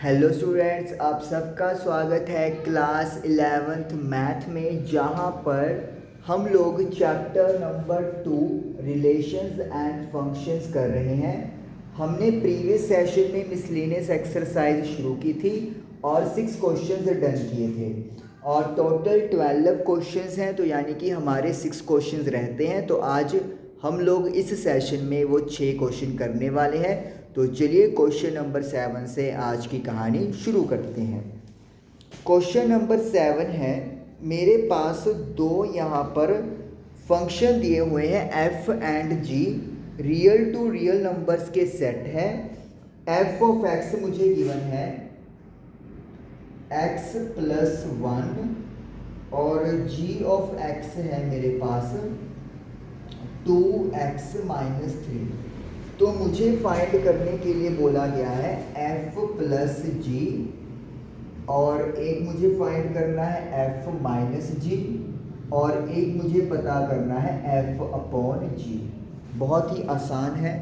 Hello students, आप सबका स्वागत है क्लास 11th मैथ में, जहां पर हम लोग chapter number 2 relations and functions कर रहे हैं। हमने प्रीवियस सेशन में मिसलेनियस एक्सरसाइज शुरू की थी और 6 क्वेश्चंस डन किए थे और टोटल 12 क्वेश्चंस हैं, तो यानी कि हमारे 6 क्वेश्चंस रहते हैं। तो आज हम लोग इस सेशन में वो 6 क्वेश्चन करने वाले हैं। तो चलिए क्वेश्चन नंबर 7 से आज की कहानी शुरू करते हैं। क्वेश्चन नंबर 7 है, मेरे पास दो यहाँ पर फंक्शन दिए हुए हैं f and g, real to real numbers के सेट है। f ऑफ x मुझे गिवन है x प्लस 1 और g ऑफ x है मेरे पास 2x माइनस 3। तो मुझे फाइंड करने के लिए बोला गया है f प्लस जी और एक मुझे फाइंड करना है f माइनस जी और एक मुझे पता करना है f अपॉन जी। बहुत ही आसान है।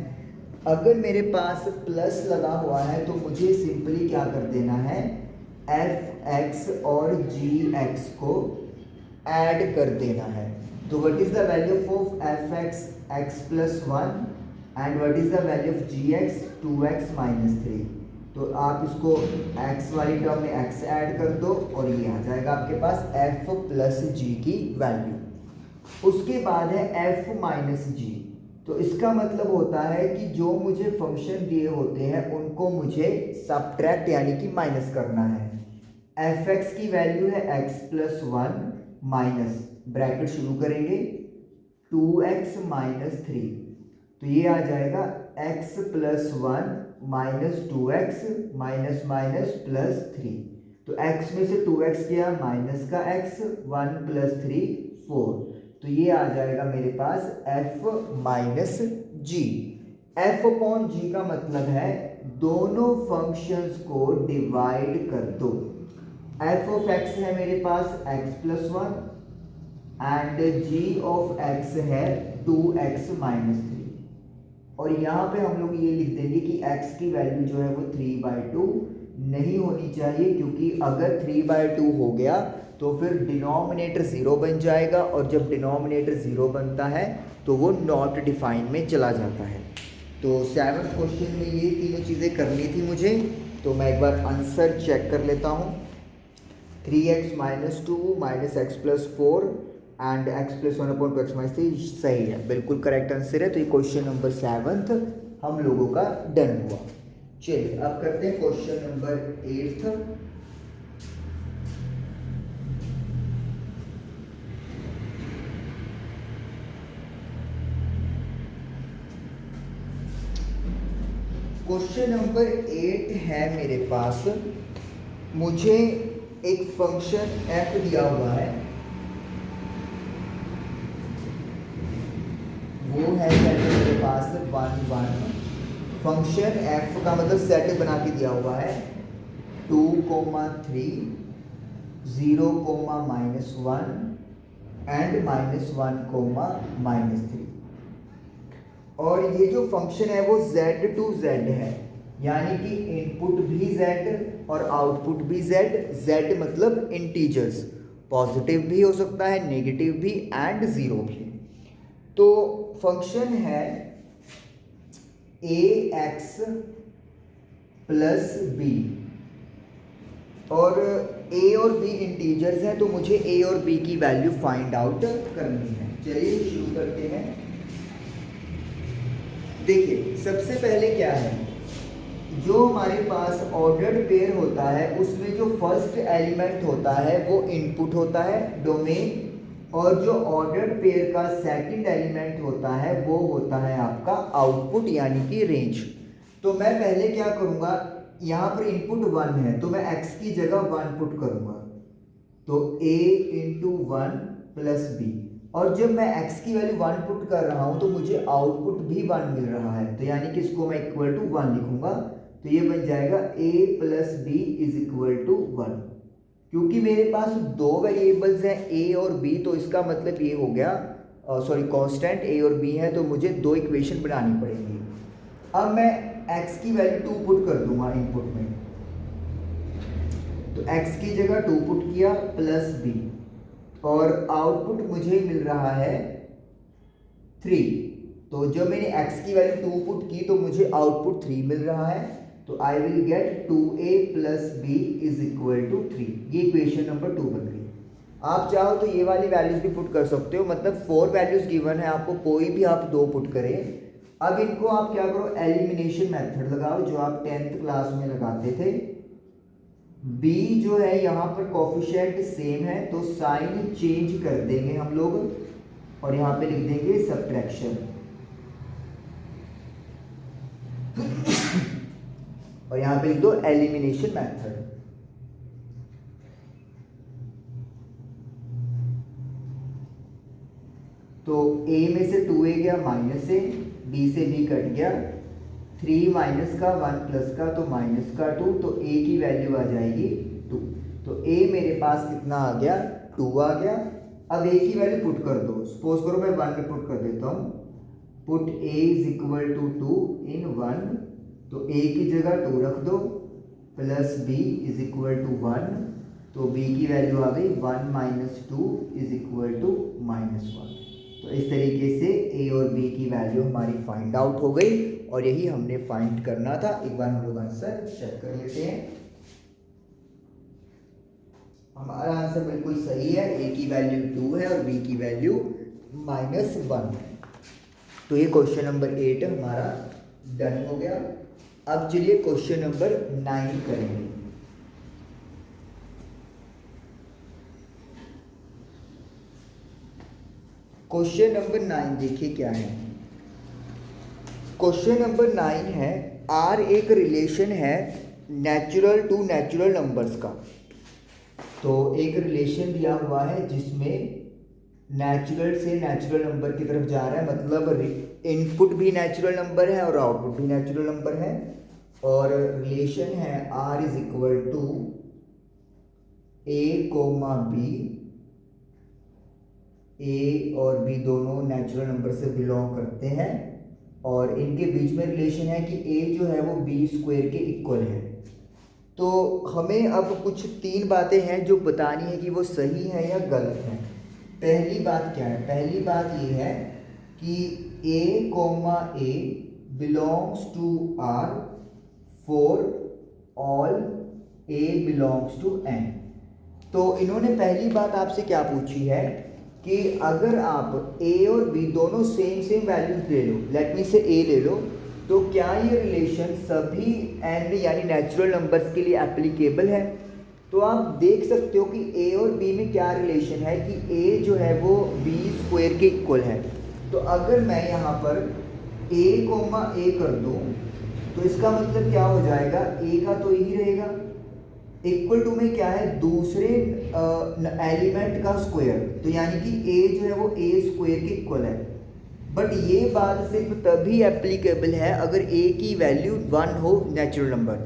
अगर मेरे पास प्लस लगा हुआ है तो मुझे सिंपली क्या कर देना है, f(x) और g(x) को ऐड कर देना है। तो what is the value of f(x) x plus 1 and what is the value of gx 2x minus 3। तो आप इसको x वाली टर्म में x ऐड कर दो और ये आ जाएगा आपके पास f प्लस g की वैल्यू। उसके बाद है f माइनस g। तो इसका मतलब होता है कि जो मुझे फंक्शन दिए होते हैं उनको मुझे सबट्रैक्ट यानी कि माइनस करना है। f(x) की वैल्यू है x प्लस 1 माइनस, ब्रैकेट शुरू करेंगे, 2x माइनस 3। तो ये आ जाएगा x plus 1 minus 2x minus minus plus 3। तो x में से 2x गया, माइनस का x, 1 प्लस 3 4। तो ये आ जाएगा मेरे पास f माइनस जी। f अपॉन जी का मतलब है दोनों फंक्शंस को डिवाइड कर दो। f ऑफ x है मेरे पास x plus 1 and g of x है 2x माइनस 3। और यहाँ पे हम लोग ये लिख देंगे कि x की वैल्यू जो है वो 3/2 नहीं होनी चाहिए, क्योंकि अगर 3/2 हो गया तो फिर डिनोमिनेटर 0 बन जाएगा और जब डिनोमिनेटर 0 बनता है तो वो नॉट डिफाइन में चला जाता है। तो 7th क्वेश्चन में ये तीनों चीज़ें करनी थी मुझे। तो मैं एक बार आंसर चेक कर लेता हूँ। 3x minus 2 minus x plus 4 and x plus 1 upon 2x minus 3 सही है, बिल्कुल करेक्ट आंसर है। तो ये क्वेश्चन नंबर 7 हम लोगों का डन हुआ। चलिए अब करते हैं क्वेश्चन नंबर 8। क्वेश्चन नंबर 8 है मेरे पास, मुझे एक फंक्शन f दिया हुआ है, वो है सेट मेरे पास 1 1। फंक्शन f का मतलब सेट बना के दिया हुआ है 2, 3, 0, माइनस 1 एंड माइनस 1, माइनस 3। और ये जो फंक्शन है वो z टू z है, यानी कि इनपुट भी z और आउटपुट भी z। z मतलब इंटीजर्स, पॉजिटिव भी हो सकता है, नेगेटिव भी एंड ज़ीरो भी। तो फंक्शन है ax प्लस b और a और b इंटीजर्स हैं, तो मुझे a और b की वैल्यू फाइंड आउट करनी है। चलिए शुरू करते हैं। देखिए सबसे पहले क्या है, जो हमारे पास ऑर्डर्ड पेयर होता है उसमें जो फर्स्ट एलिमेंट होता है वो इनपुट होता है डोमेन, और जो ऑर्डर्ड पेयर का सेकंड एलिमेंट होता है वो होता है आपका आउटपुट यानी कि रेंज। तो मैं पहले क्या करूँगा, यहाँ पर इनपुट 1 है तो मैं x की जगह 1 पुट करूँगा, तो a इंटू 1 प्लस बी। और जब मैं x की वैल्यू 1 पुट कर रहा हूँ तो मुझे आउटपुट भी 1 मिल रहा है, तो यानी कि इसको मैं इक्वल टू 1 लिखूंगा। तो ये बन जाएगा a plus b is equal to 1। क्योंकि मेरे पास दो वेरिएबल्स हैं a और b, तो इसका मतलब ये हो गया, सॉरी कांस्टेंट a और b है, तो मुझे दो इक्वेशन बनानी पड़ेंगी। अब मैं x की वैल्यू 2 पुट कर दूंगा इनपुट में, तो x की जगह 2 पुट किया प्लस b, और आउटपुट मुझे मिल रहा है 3। तो जब मैंने x की वैल्यू 2 पुट की तो मुझे आउटपुट 3 मिल रहा है। तो I will get 2a plus b is equal to 3। ये इक्वेशन नंबर 2 बन गई। आप चाहो तो ये वाली वैल्यूज भी पुट कर सकते हो, मतलब 4 वैल्यूज गिवन है आपको, कोई भी आप 2 पुट करें। अब इनको आप क्या करो, एलिमिनेशन मेथड लगाओ जो आप 10th क्लास में लगाते थे। b जो है यहाँ पर कोफिशिएंट सेम है तो साइन चेंज कर देंगे हम लोग, और यहाँ पे लिख देंगे सब्ट्रैक्शन, और यहाँ पे लिख दो एलिमिनेशन मेथड। तो a में से 2a गया माइनस से, b से b कट गया, 3 माइनस का 1 प्लस का तो माइनस का 2, तो a की वैल्यू आ जाएगी 2। तो a मेरे पास कितना आ गया, 2 आ गया। अब a की वैल्यू पुट कर दो, सपोज करो मैं 1 में पुट कर देता हूँ, put a is equal to 2 इन 1, तो a की जगह 2 रख दो, plus b is equal to 1, तो b की वैल्यू आ गई 1 minus 2 is equal to minus 1। तो इस तरीके से a और b की वैल्यू हमारी फाइंड आउट हो गई, और यही हमने फाइंड करना था। एक बार हम लोग आंसर चेक कर लेते हैं। हमारा आंसर बिल्कुल सही है, a की वैल्यू 2 है और b की वैल्यू -1 है। तो ये क्वेश्चन नंबर 8 हमारा डन हो गया। अब चलिए क्वेश्चन नंबर 9 करेंगे। क्वेश्चन नंबर 9 देखिए क्या है। क्वेश्चन नंबर 9 है, आर एक रिलेशन है नेचुरल टू नेचुरल नंबर्स का। तो एक रिलेशन दिया हुआ है जिसमें नेचुरल से नेचुरल नंबर की तरफ जा रहा है, मतलब इनपुट भी नेचुरल नंबर है और आउटपुट भी नेचुरल नंबर है, और रिलेशन है R is equal to A comma B, A और बी दोनों नेचुरल नंबर से बिलोंग करते हैं, और इनके बीच में रिलेशन है कि ए जो है वो बी स्क्वायर के इक्वल है। तो हमें अब कुछ 3 बातें हैं जो बतानी है कि वो सही है या गलत है। पहली बात क्या है, पहली बात ये है कि A comma A belongs to R for all A belongs to N. तो इन्होंने पहली बात आपसे क्या पूछी है कि अगर आप a और b दोनों सेम वैल्यूज ले लो, लेट मी से a ले लो, तो क्या ये रिलेशन सभी n यानी नेचुरल नंबर्स के लिए एप्लीकेबल है। तो आप देख सकते हो कि a और b में क्या रिलेशन है कि a जो है वो b स्क्वायर के इक्वल है। तो अगर मैं यहाँ पर a कोमा a कर दूँ तो इसका मतलब क्या हो जाएगा, a का तो यही रहेगा, इक्वल टू में क्या है, दूसरे एलिमेंट का स्क्वायर, तो यानी कि a जो है वो a स्क्वायर के इक्वल है। बट ये बात सिर्फ तभी एप्लीकेबल है अगर a की वैल्यू 1 हो, नेचुरल नंबर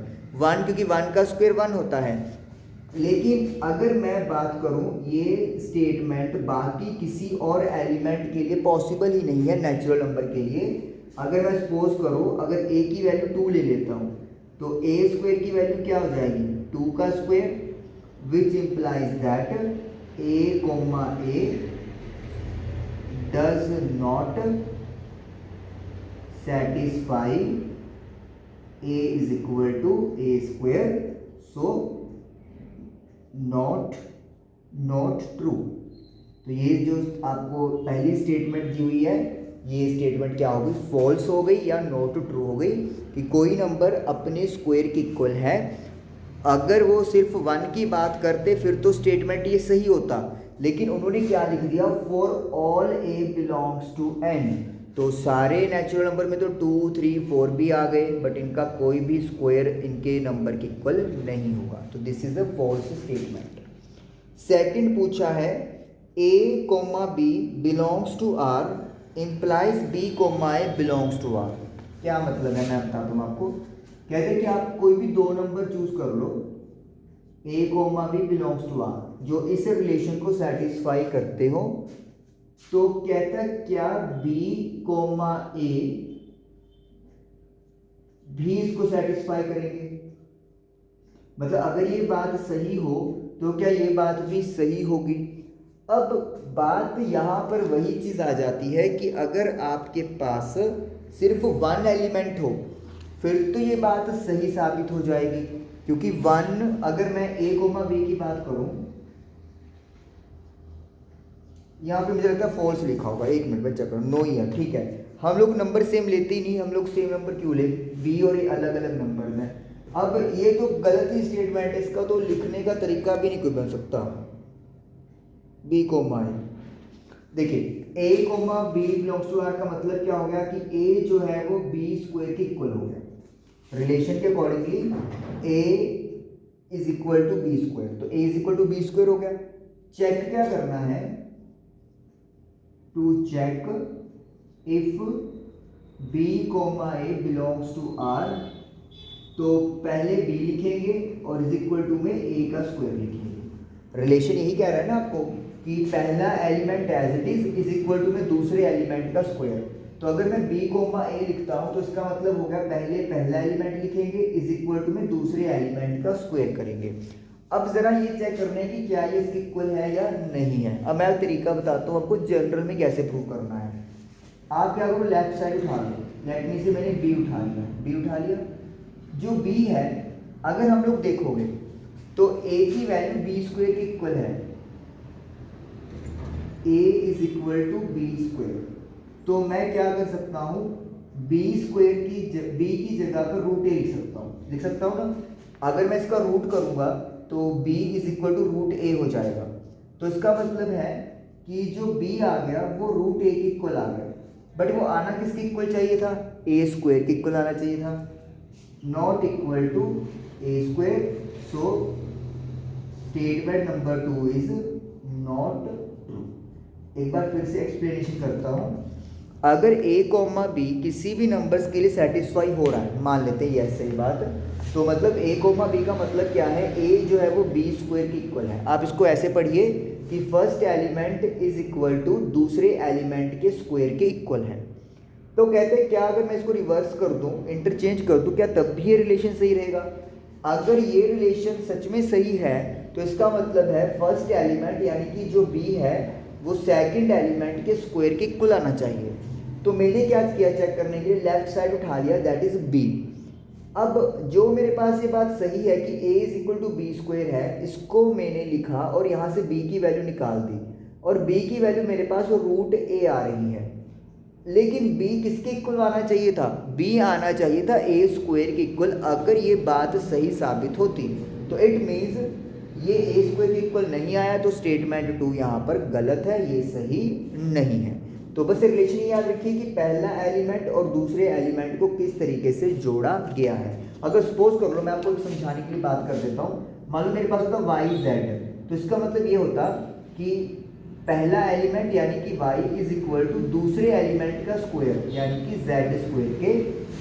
1, क्योंकि 1 का स्क्वायर 1 होता है। लेकिन अगर मैं बात करूं, ये स्टेटमेंट बाकी किसी और एलिमेंट के लिए पॉसिबल ही नहीं है नेचुरल नंबर के लिए। अगर मैं सपोज करूं, अगर a की वैल्यू 2 ले लेता हूं तो a स्क्वायर की वैल्यू क्या हो जाएगी, 2 का square, which implies that a comma a does not satisfy a is equal to a square, so not true। तो ये जो आपको पहली स्टेटमेंट दी हुई है, ये स्टेटमेंट क्या हो गई, फॉल्स हो गई या नॉट ट्रू हो गई, कि कोई नंबर अपने स्क्वायर के इक्वल है। अगर वो सिर्फ 1 की बात करते फिर तो स्टेटमेंट ये सही होता, लेकिन उन्होंने क्या लिख दिया, for all A belongs to N. तो सारे नेचुरल नंबर में तो 2, 3, 4 भी आ गए, बट इनका कोई भी स्क्वायर इनके नंबर के इक्वल नहीं होगा। तो this is a false statement. Second पूछा है, a comma B belongs to R implies b comma A belongs to R. क्या मतलब है, मैं बताता हूँ आपको। कहते हैं कि आप कोई भी 2 नंबर चूज कर लो, a comma B belongs to R, जो इस रिलेशन को सेटिस्फाई करते हो। तो कहता है क्या b कोमा a भी इसको सेटिस्फाई करेंगे। मतलब अगर ये बात सही हो तो क्या ये बात भी सही होगी। अब बात यहाँ पर वही चीज़ आ जाती है कि अगर आपके पास सिर्फ वन एलिमेंट हो फिर तो ये बात सही साबित हो जाएगी, क्योंकि वन, अगर मैं ए कोमा बी की बात करूं, यहाँ पे मुझे लगता है फॉल्स लिखा होगा, एक मिनट में चेक करो, नो ही है, ठीक है। हम लोग नंबर सेम लेते ही नहीं, हम लोग सेम नंबर क्यों ले, बी और ए अलग अलग नंबर हैं। अब ये तो गलत ही स्टेटमेंट है, इसका तो लिखने का तरीका भी नहीं कोई बन सकता। बी कोमा ए, देखिए A comma B belongs to R का मतलब क्या हो गया कि ए जो है वो बी स्क्वायर के इक्वल हो गया। रिलेशन के accordingly A is equal to B square, तो A is equal to B square हो गया। चेक क्या करना है, to check if B comma A belongs to R, तो पहले बी लिखेंगे और इज इक्वल टू में ए का स्क्वायर लिखेंगे। रिलेशन यही कह रहा है ना आपको कि पहला element as it is equal to में दूसरे एलिमेंट का स्क्वायर। तो अगर मैं बी कोमा ए लिखता हूं तो इसका मतलब हो गया पहले पहला एलिमेंट लिखेंगे इज इक्वल टू में दूसरे एलिमेंट का स्क्वायर करेंगे। अब जरा ये चेक करना है कि क्या ये इसके इक्वल है या नहीं है। अब मैं तरीका बताता हूँ आपको जनरल में कैसे प्रूव करना है। आप क्या करो, लेफ्ट साइड उठा लो, लेट मी से मैंने बी उठा लिया, बी उठा लिया। जो बी है अगर हम लोग देखोगे तो ए की वैल्यू बी स्क्वायर की इक्वल है, A is equal to B square. तो मैं क्या कर सकता हूँ, बी स्क्वायर की बी की जगह पर रूट ए लिख सकता हूँ, लिख सकता हूँ ना। अगर मैं इसका रूट करूँगा तो b is equal to root A हो जाएगा। तो इसका मतलब है कि जो b आ गया वो रूट ए के इक्वल आ गया, बट वो आना किसके इक्वल चाहिए था, ए स्क्वायर के इक्वल आना चाहिए था, not equal to a square. So statement number 2 is not true. एक बार फिर से एक्सप्लेनेशन करता हूँ। अगर a कॉमा बी किसी भी नंबर्स के लिए सेटिस्फाई हो रहा है, मान लेते हैं ये सही बात, तो मतलब a कोमा b का मतलब क्या है, a जो है वो b स्क्वायर की इक्वल है। आप इसको ऐसे पढ़िए कि first element is equal to दूसरे एलिमेंट के स्क्वायर के इक्वल है। तो कहते हैं क्या अगर मैं इसको रिवर्स कर दूं, इंटरचेंज कर दूं, क्या तब भी ये रिलेशन सही रहेगा। अगर ये रिलेशन सच में सही है तो इसका मतलब है फर्स्ट एलिमेंट यानी कि जो b है वो सेकंड एलिमेंट के स्क्वायर के इक्वल आना चाहिए। तो मैंने क्या किया चेक करने के लिए, लेफ्ट साइड उठा लिया, दैट इज b। अब जो मेरे पास ये बात सही है कि a is equal to B square है, इसको मैंने लिखा और यहाँ से b की वैल्यू निकाल दी, और b की वैल्यू मेरे पास रूट a आ रही है। लेकिन b किसके इक्वल आना चाहिए था, b आना चाहिए था a स्क्वायर के इक्वल। अगर ये बात सही साबित होती तो इट मीन्स ये a स्क्वायर के इक्वल नहीं आया, तो स्टेटमेंट 2 यहाँ पर गलत है, ये सही नहीं है। तो बस रिलेशन याद रखिए कि पहला एलिमेंट और दूसरे एलिमेंट को किस तरीके से जोड़ा गया है। अगर सपोज कर लो, मैं आपको समझाने के लिए बात कर देता हूँ, मान लो मेरे पास होता वाई जेड, तो इसका मतलब ये होता कि पहला एलिमेंट यानी कि y इज इक्वल टू दूसरे एलिमेंट का स्क्वायर यानी कि z स्क्वायर के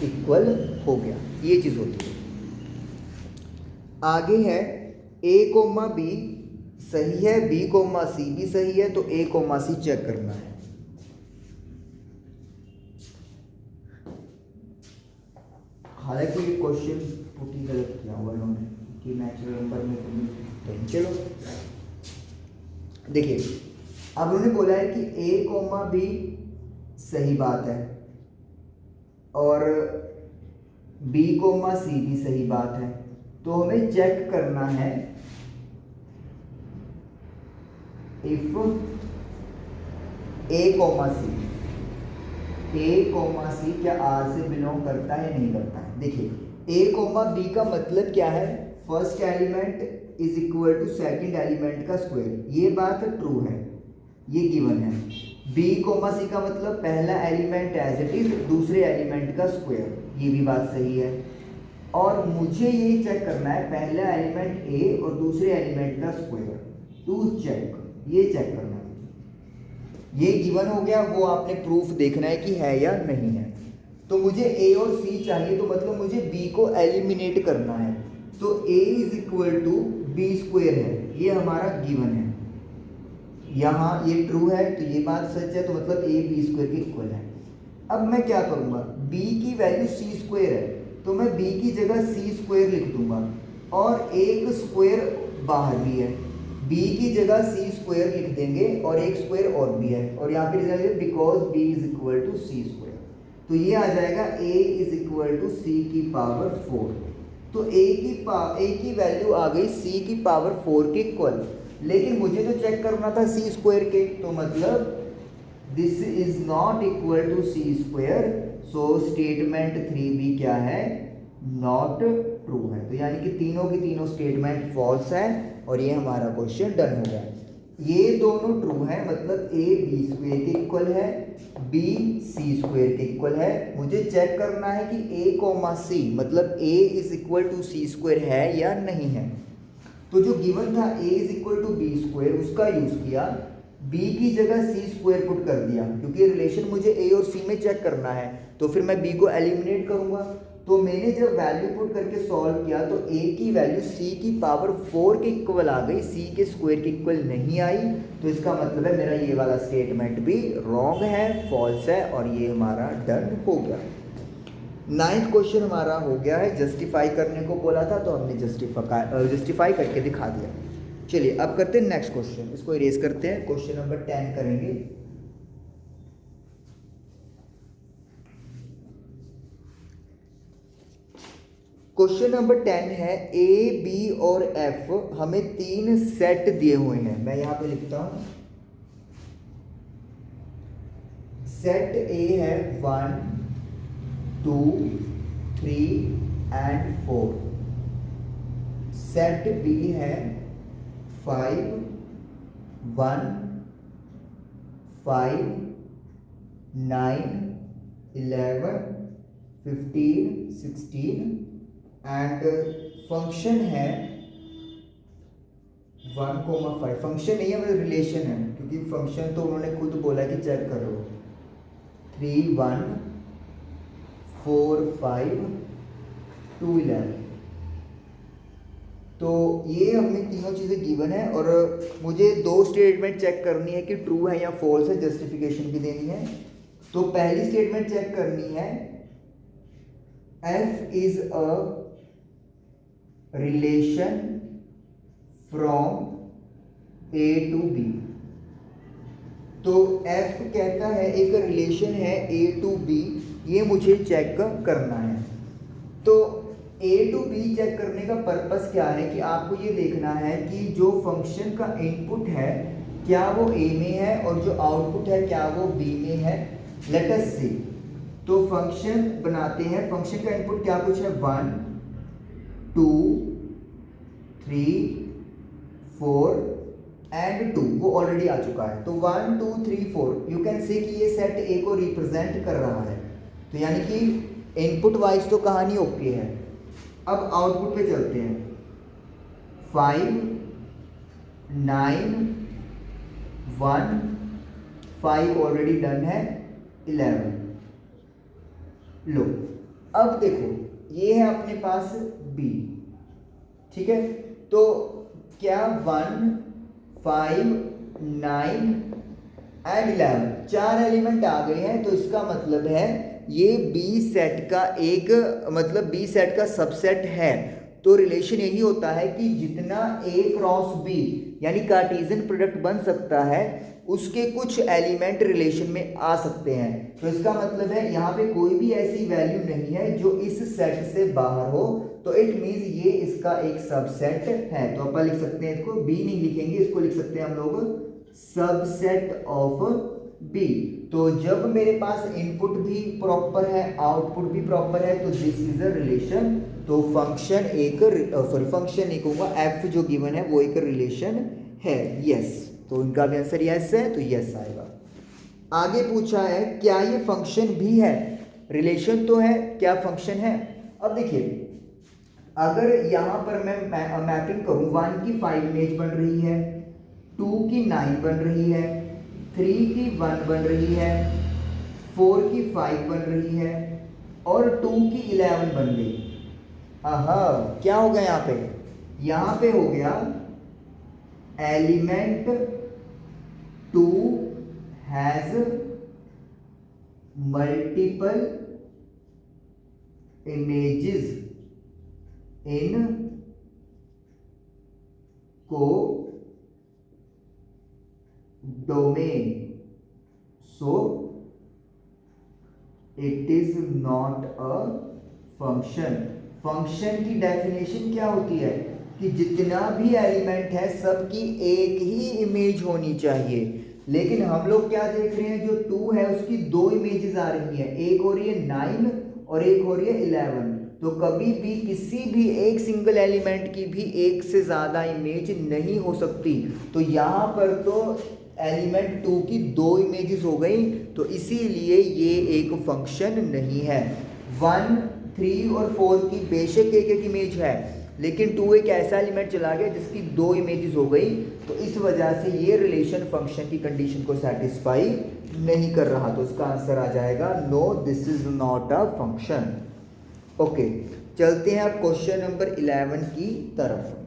इक्वल हो गया, ये चीज़ होती है। आगे है a कोमा b सही है, b कोमा c भी सही है, तो a कोमा c चेक करना है। हालांकि ये क्वेश्चन पुट ही गलत किया हुआ इन्होंने कि नेचुरल नंबर में, चलो देखिए अब उन्होंने बोला है कि a कोमा b सही बात है और b कोमा c भी सही बात है। तो हमें चेक करना है if a comma c, a comma c क्या आर से बिलोंग करता है नहीं करता है। देखिए a कोमा बी का मतलब क्या है, first element is equal to second element का स्क्वायर, ये बात ट्रू है, ये गिवन है। b कोमा सी का मतलब पहला एलिमेंट एज इट इज दूसरे एलिमेंट का स्क्वायर, ये भी बात सही है। और मुझे ये चेक करना है पहला एलिमेंट a और दूसरे एलिमेंट का स्क्वायर, टू चेक, ये चेक करना है। ये गिवन हो गया, वो आपने प्रूफ देखना है कि है या नहीं है। तो मुझे a और c चाहिए, तो मतलब मुझे b को एलिमिनेट करना है। तो a is equal to B square है, ये हमारा गिवन है, यहाँ ये ट्रू है तो ये बात सच है, तो मतलब a बी स्क्वायर के इक्वल है। अब मैं क्या करूँगा, b की वैल्यू c स्क्वायर है, तो मैं b की जगह c स्क्वायर लिख दूंगा और एक स्क्वायर बाहर भी है, b की जगह c स्क्वायर लिख देंगे और एक स्क्वायर और भी है, और यहाँ पे लिख because b is equal to c square, तो ये आ जाएगा a is equal to c की पावर 4। तो a की वैल्यू आ गई c की पावर 4 के इक्वल, लेकिन मुझे तो चेक करना था c स्क्वायर के, तो मतलब this is not equal to c square, so statement 3b क्या है, नॉट ट्रू है। तो यानी कि तीनों की तीनों स्टेटमेंट फॉल्स है और ये हमारा क्वेश्चन डन हो गया। ये दोनों ट्रू है, मतलब a b स्क्वायर के इक्वल है, b c स्क्वायर के इक्वल है। मुझे चेक करना है कि a कॉमा c मतलब a is equal to c square है या नहीं है। तो जो गिवन था a is equal to B square, उसका यूज किया, b की जगह c स्क्वायर पुट कर दिया, क्योंकि रिलेशन मुझे a और c में चेक करना है, तो फिर मैं b को एलिमिनेट करूंगा। तो मैंने जब वैल्यू पुट करके सॉल्व किया तो a की वैल्यू c की पावर 4 के इक्वल आ गई, c के स्क्वायर के इक्वल नहीं आई। तो इसका मतलब है मेरा ये वाला स्टेटमेंट भी रॉन्ग है, फॉल्स है, और ये हमारा डन हो गया। 9th क्वेश्चन हमारा हो गया है, जस्टिफाई करने को बोला था तो हमने जस्टिफाई करके दिखा दिया। चलिए अब करते हैं नेक्स्ट क्वेश्चन, इसको इरेज करते हैं, क्वेश्चन नंबर 10 करेंगे। क्वेश्चन नंबर 10 है, ए बी और एफ हमें 3 सेट दिए हुए हैं। मैं यहां पे लिखता हूं, सेट ए है 1 2 3 एंड 4, सेट बी है 5 1 5 9 11 15 16 एंड फंक्शन है 1,5। फंक्शन नहीं है मतलब रिलेशन है, क्योंकि फंक्शन तो उन्होंने खुद बोला कि चेक करो। 3 1 4 5 2 11। तो ये हमें तीनों चीज़ें गिवन है और मुझे 2 स्टेटमेंट चेक करनी है कि ट्रू है या फॉल्स है, जस्टिफिकेशन भी देनी है। तो पहली स्टेटमेंट चेक करनी है, f is a relation from a to b। तो f कहता है एक रिलेशन है a टू b, ये मुझे चेक करना है। तो a टू b चेक करने का पर्पस क्या है कि आपको ये देखना है कि जो फंक्शन का इनपुट है क्या वो a में है और जो आउटपुट है क्या वो b में है। लेट अस सी। तो फंक्शन बनाते हैं, फंक्शन का इनपुट क्या कुछ है, 1 2 3 4 एंड 2, वो ऑलरेडी आ चुका है। तो 1 2 3 4 यू कैन से कि ये सेट ए को रिप्रेजेंट कर रहा है। तो यानी कि इनपुट वाइज तो कहानी ओके है। अब आउटपुट पे चलते हैं, 5 9 1 5 ऑलरेडी डन है, 11। लो अब देखो ये है अपने पास b, ठीक है। तो क्या 1 5 9 एंड 11 4 एलिमेंट आ गए हैं, तो इसका मतलब है ये b सेट का एक मतलब b सेट का सबसेट है। तो रिलेशन यही होता है कि जितना a क्रॉस b यानी कार्टेशियन प्रोडक्ट बन सकता है उसके कुछ एलिमेंट रिलेशन में आ सकते हैं। तो इसका मतलब है यहाँ पे कोई भी ऐसी वैल्यू नहीं है जो इस सेट से बाहर हो, तो इट मीन्स ये इसका एक सबसेट है। तो अपन लिख सकते हैं, इसको b नहीं लिखेंगे, इसको लिख सकते हैं हम लोग सबसेट ऑफ b। तो जब मेरे पास इनपुट भी प्रॉपर है आउटपुट भी प्रॉपर है तो दिस इज अ रिलेशन। तो फंक्शन एक फंक्शन नहीं कहूँगा, f जो गिवन है वो एक रिलेशन है। यस, तो इनका भी आंसर यस है, तो यस आएगा। आगे पूछा है क्या ये फंक्शन भी है, रिलेशन तो है, क्या फंक्शन है। अब देखिए अगर यहाँ पर मैं मैपिंग करूँ, 1 की 5 इमेज बन रही है, 2 की 9 बन रही है, 3 की 1 बन रही है, 4 की 5 बन रही है और 2 की 11 बन गई। आहा, क्या हो गया यहाँ पे, यहाँ पे हो गया element 2 has multiple images in codomain, so it is not a function. Function की डेफिनेशन क्या होती है कि जितना भी एलिमेंट है सबकी एक ही इमेज होनी चाहिए, लेकिन हम लोग क्या देख रहे हैं, जो 2 है उसकी 2 इमेजेस आ रही हैं, एक हो रही है 9 और एक हो रही है 11। तो कभी भी किसी भी एक सिंगल एलिमेंट की भी एक से ज़्यादा इमेज नहीं हो सकती। तो यहाँ पर तो एलिमेंट 2 की 2 इमेजेस हो गई, तो इसीलिए ये एक फंक्शन नहीं है। 1, 3 और 4 की बेशक एक एक इमेज है, लेकिन 2 एक ऐसा एलिमेंट चला गया जिसकी 2 इमेजेस हो गई, तो इस वजह से ये रिलेशन फंक्शन की कंडीशन को सेटिस्फाई नहीं कर रहा। तो इसका आंसर आ जाएगा no, this is not a function. Okay, चलते हैं अब क्वेश्चन नंबर 11 की तरफ।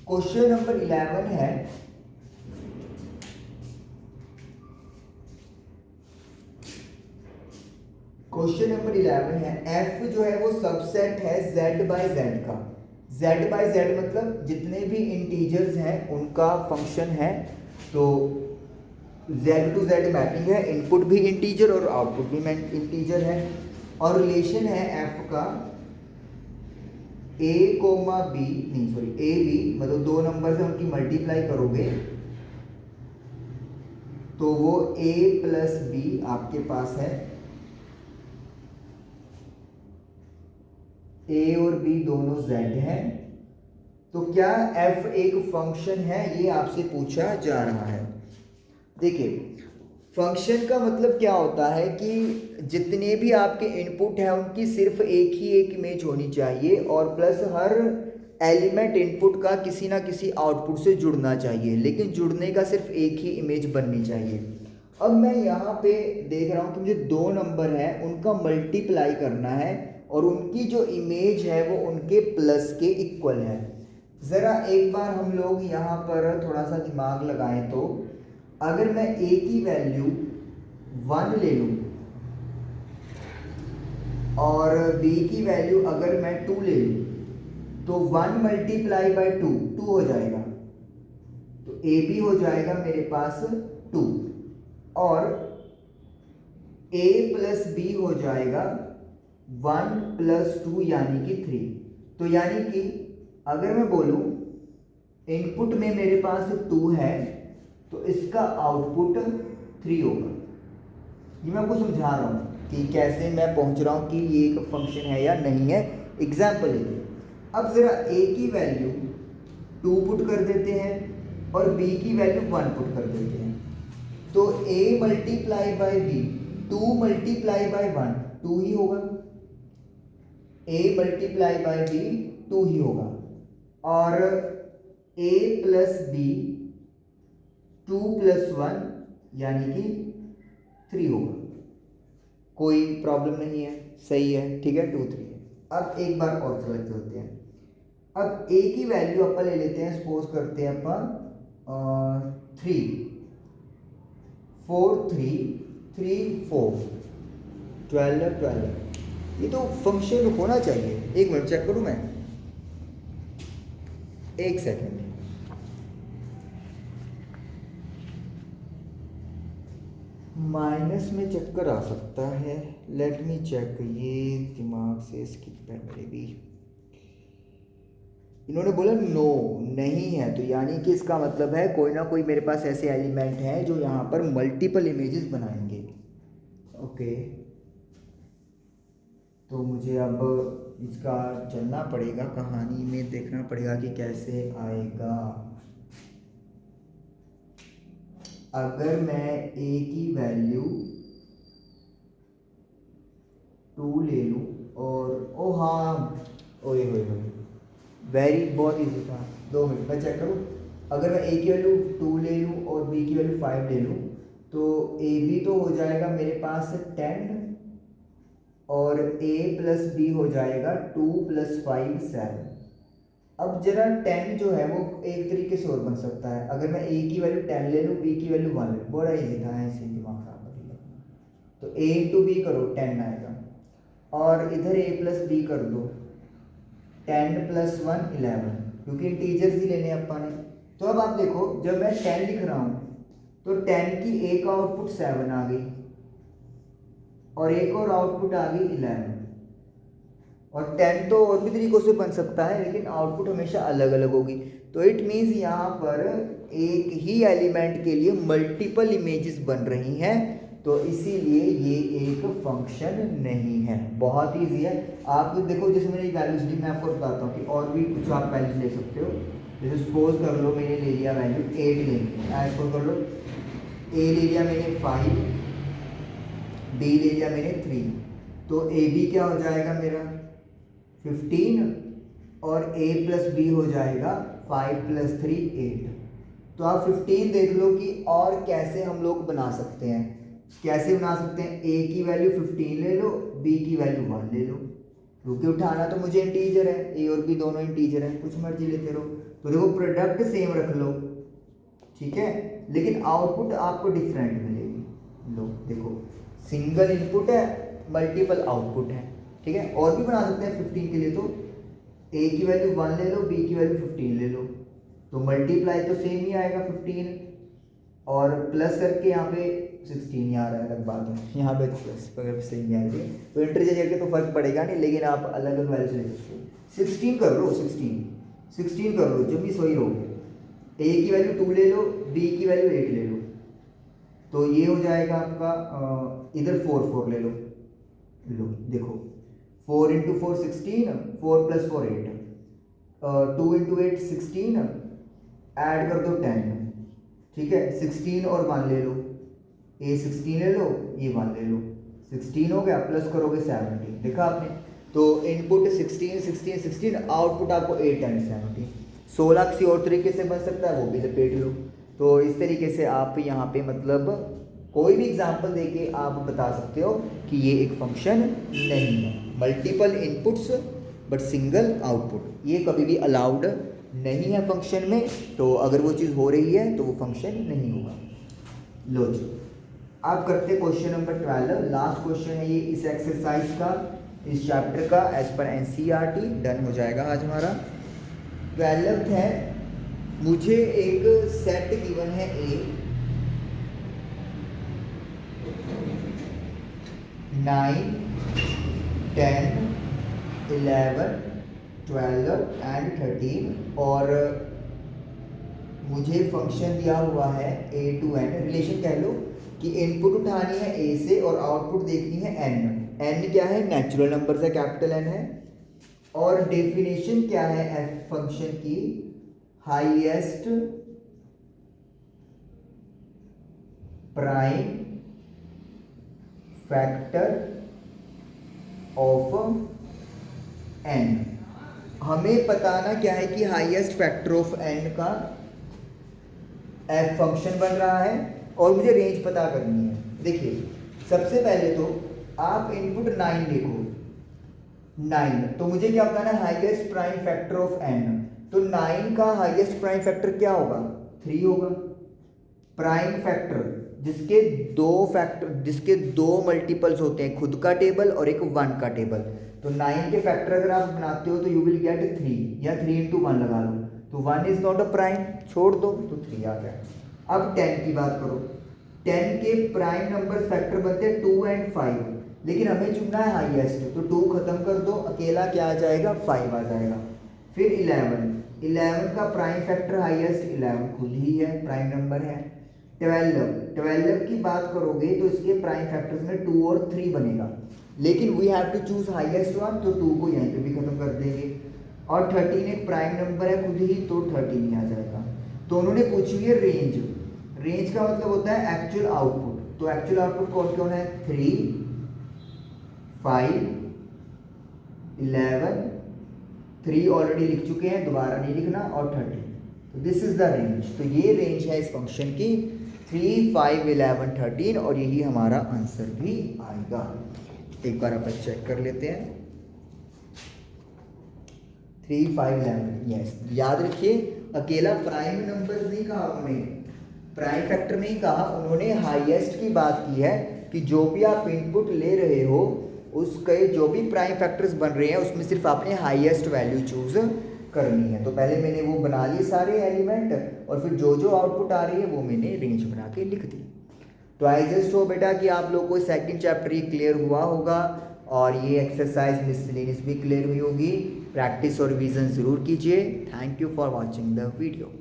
क्वेश्चन नंबर 11 है, क्वेश्चन नंबर 11 है, f जो है वो सबसेट है z बाय z का। z बाय z मतलब जितने भी इंटीजर्स हैं उनका फंक्शन है। तो z टू z मैपिंग है, इनपुट भी इंटीजर और आउटपुट भी इंटीजर है, और रिलेशन है f का a कोमा b, नहीं सॉरी a b, मतलब 2 नंबर से उनकी मल्टीप्लाई करोगे तो वो a प्लस b आपके पास है। a और b दोनों z हैं। तो क्या f एक फंक्शन है, ये आपसे पूछा जा रहा है। देखिए, फंक्शन का मतलब क्या होता है कि जितने भी आपके इनपुट हैं उनकी सिर्फ एक ही एक इमेज होनी चाहिए, और प्लस हर एलिमेंट इनपुट का किसी ना किसी आउटपुट से जुड़ना चाहिए, लेकिन जुड़ने का सिर्फ एक ही इमेज बननी चाहिए। अब मैं यहाँ पे देख रहा हूँ कि मुझे 2 नंबर हैं, उनका मल्टीप्लाई करना है और उनकी जो इमेज है वो उनके प्लस के इक्वल है। ज़रा एक बार हम लोग यहाँ पर थोड़ा सा दिमाग लगाएं, तो अगर मैं a की वैल्यू 1 ले लूँ और b की वैल्यू अगर मैं 2 ले लूँ, तो 1 मल्टीप्लाई बाई 2 2 हो जाएगा, तो a भी हो जाएगा मेरे पास 2, और a प्लस b हो जाएगा 1 प्लस 2 यानी कि 3। तो यानी कि अगर मैं बोलूँ इनपुट में मेरे पास 2 है तो इसका आउटपुट 3 होगा। ये मैं आपको समझा रहा हूँ कि कैसे मैं पहुँच रहा हूँ कि ये एक फंक्शन है या नहीं है। एग्जाम्पल लेते, अब ज़रा a की वैल्यू 2 पुट कर देते हैं और b की वैल्यू 1 पुट कर देते हैं, तो a multiply by b 2 multiply by 1 2 ही होगा, a मल्टीप्लाई बाई b 2 ही होगा, और a प्लस b 2 प्लस 1 यानी कि 3 होगा। कोई प्रॉब्लम नहीं है, सही है, ठीक है, 2 3 है। अब एक बार और सेलेक्ट करते हैं। अब a की वैल्यू अपन ले लेते हैं, सपोज करते हैं अपन 3 4 3 3 4 12 12। ये तो फंक्शन होना चाहिए। एक मिनट चेक करूं मैं, एक सेकंड। माइनस में चक्कर आ सकता है, लेट मी चेक। ये दिमाग से स्किप है मेरे भी। इन्होंने बोला नो नहीं है, तो यानी कि इसका मतलब है कोई ना कोई मेरे पास ऐसे एलिमेंट हैं जो यहाँ पर मल्टीपल इमेजेस बनाएंगे। ओके, तो मुझे अब इसका चलना पड़ेगा, कहानी में देखना पड़ेगा कि कैसे आएगा। अगर मैं a की वैल्यू 2 ले लूँ और ओ हाँ, ओए होए होए, वेरी बहुत ईजी था। 2 मिनट मैं चेक करूँ। अगर मैं a की वैल्यू 2 ले लूँ और b की वैल्यू 5 ले लूँ, तो a b तो हो जाएगा मेरे पास 10, और a प्लस b हो जाएगा 2 प्लस 5 7। अब जरा 10 जो है वो एक तरीके से और बन सकता है। अगर मैं a की वैल्यू 10 ले लूँ, b की वैल्यू 1 ले लूँ, बड़ा ईजी था, ऐसे दिमाग खराब कर लिया। तो a इंटू बी करो 10 आएगा, और इधर a प्लस बी कर दो, 10 प्लस 1 11, क्योंकि इंटीजर्स ही लेने अपन ने। तो अब आप देखो जब मैं 10 लिख रहा हूँ तो 10 की एक आउटपुट 7 आ गई और एक और आउटपुट आ गई 11, और 10 तो और भी तरीकों से बन सकता है लेकिन आउटपुट हमेशा अलग अलग होगी। तो इट मीन्स यहाँ पर एक ही एलिमेंट के लिए मल्टीपल इमेजेस बन रही हैं, तो इसीलिए ये एक फंक्शन नहीं है। बहुत ईजी है। आप देखो जैसे मैंने वैल्यूज ली, मैं आपको बताता हूँ कि और भी कुछ आप वैल्यूज ले सकते हो। जैसे सपोज कर लो मैंने ले लिया वैल्यू 8 लेंगे, ऐसा कर लो ए ले लिया मैंने 5, बी ले लिया मैंने 3, तो ए बी क्या हो जाएगा मेरा 15 और a प्लस बी हो जाएगा 5 प्लस 3 8। तो आप 15 देख लो कि और कैसे हम लोग बना सकते हैं। कैसे बना सकते हैं, a की वैल्यू 15 ले लो, b की वैल्यू 1 ले लो, क्योंकि उठाना तो मुझे इंटीजर है, a और b दोनों इंटीजर है, कुछ मर्जी लेते रहो। तो देखो प्रोडक्ट सेम रख लो, ठीक है, लेकिन आउटपुट आपको डिफरेंट मिलेगी। लो देखो सिंगल इनपुट है, मल्टीपल आउटपुट है, ठीक है। और भी बना सकते हैं 15 के लिए, तो a की वैल्यू 1 ले लो, b की वैल्यू 15 ले लो, तो मल्टीप्लाई तो सेम ही आएगा 15, और प्लस करके यहाँ पे 16 ही आ रहा है, अलग बात है, यहाँ पे तो प्लस अगर सेम ही आएगी तो इंटरचेंज करके तो फर्क पड़ेगा नहीं, लेकिन आप अलग अलग वैल्यू ले सकते हो। 16 कर लो, 16 कर लो, जब भी सही रहोगे। a की वैल्यू 2 ले लो, b की वैल्यू 8 ले लो, तो ये हो जाएगा आपका इधर 4 ले लो। लो देखो 4 इंटू 4 16, 4 प्लस 4 8, 2 इंटू 8 16, ऐड कर दो 10, ठीक है। 16 और 1 ले लो, a 16 ले लो, ये 1 ले लो, 16 हो गया, प्लस करोगे 17, देखा आपने। तो इनपुट 16 16 16, आउटपुट आपको 8 एंड 17। 16 किसी और तरीके से बन सकता है, वो भी लपेट लो। तो इस तरीके से आप यहाँ पे मतलब कोई भी एग्जाम्पल देके आप बता सकते हो कि ये एक फंक्शन नहीं है। Multiple inputs but single output, ये कभी भी अलाउड नहीं है फंक्शन में। तो अगर वो चीज़ हो रही है तो वो फंक्शन नहीं होगा। लो जी, आप करते क्वेश्चन नंबर 12, लास्ट क्वेश्चन है ये इस एक्सरसाइज का, इस चैप्टर का, एज पर एनसीईआरटी। डन हो जाएगा आज हमारा। 12th है, मुझे एक सेट गिवन है ए, 9 10 11 12 एंड 13, और मुझे फंक्शन दिया हुआ है a to n। रिलेशन कह लो कि इनपुट उठानी है a से और आउटपुट देखनी है n। n क्या है, नेचुरल नंबर है, कैपिटल N है। और डेफिनेशन क्या है f फंक्शन की, highest prime factor of n। हमें बताना क्या है कि हाईएस्ट फैक्टर ऑफ n का f फंक्शन बन रहा है, और मुझे रेंज पता करनी है। देखिए सबसे पहले तो आप इनपुट 9 देखो, 9, तो मुझे क्या बताना है, highest prime factor of n। तो 9 का हाईएस्ट प्राइम फैक्टर क्या होगा, 3 होगा। प्राइम फैक्टर जिसके दो मल्टीपल्स होते हैं, खुद का टेबल और एक 1 का टेबल। तो 9 के फैक्टर अगर आप बनाते हो तो यू विल गेट 3, या 3 इंटू 1 लगा लो, तो 1 इज नॉट अ प्राइम, छोड़ दो तो 3 आ गया। अब 10 की बात करो, 10 के प्राइम नंबर फैक्टर बनते हैं 2 एंड 5, लेकिन हमें चुनना है हाईएस्ट, तो 2 खत्म कर दो, अकेला क्या आ जाएगा, 5 आ जाएगा। फिर 11 का प्राइम फैक्टर हाईएस्ट 11 खुद ही है, प्राइम नंबर है। 12 की बात करोगे तो इसके प्राइम फैक्टर्स में 2 और 3 बनेगा, लेकिन we have to choose highest one, तो 2 को यहीं पे भी खत्म कर देंगे। और 13 एक प्राइम नंबर है खुद ही, तो 13 ही आ जाएगा। तो उन्होंने पूछी है रेंज। रेंज का मतलब होता है एक्चुअल आउटपुट। तो एक्चुअल आउटपुट कौन कौन है, 3 5 11, 3 ऑलरेडी लिख चुके हैं, दोबारा नहीं लिखना, और 13। तो दिस इज द रेंज। तो ये रेंज है इस फंक्शन की, 3 5 11 13, और यही हमारा आंसर भी आएगा। एक बार अपन चेक कर लेते हैं, 3 5 11, यस। याद रखिए अकेला प्राइम नंबर नहीं कहा उन्होंने, प्राइम फैक्टर नहीं कहा उन्होंने, हाईएस्ट की बात की है कि जो भी आप इनपुट ले रहे हो उसके जो भी प्राइम फैक्टर्स बन रहे हैं उसमें सिर्फ आपने हाईएस्ट वैल्यू चूज़ करनी है। तो पहले मैंने वो बना लिए सारे एलिमेंट और फिर जो जो आउटपुट आ रही है वो मैंने रेंज बना के लिख दी। तो आई जस्ट हो बेटा कि आप लोग को सेकंड चैप्टर ये क्लियर हुआ होगा और ये एक्सरसाइज मिसलेनियस भी क्लियर हुई होगी। प्रैक्टिस और रिवीजन ज़रूर कीजिए। Thank you for watching the video.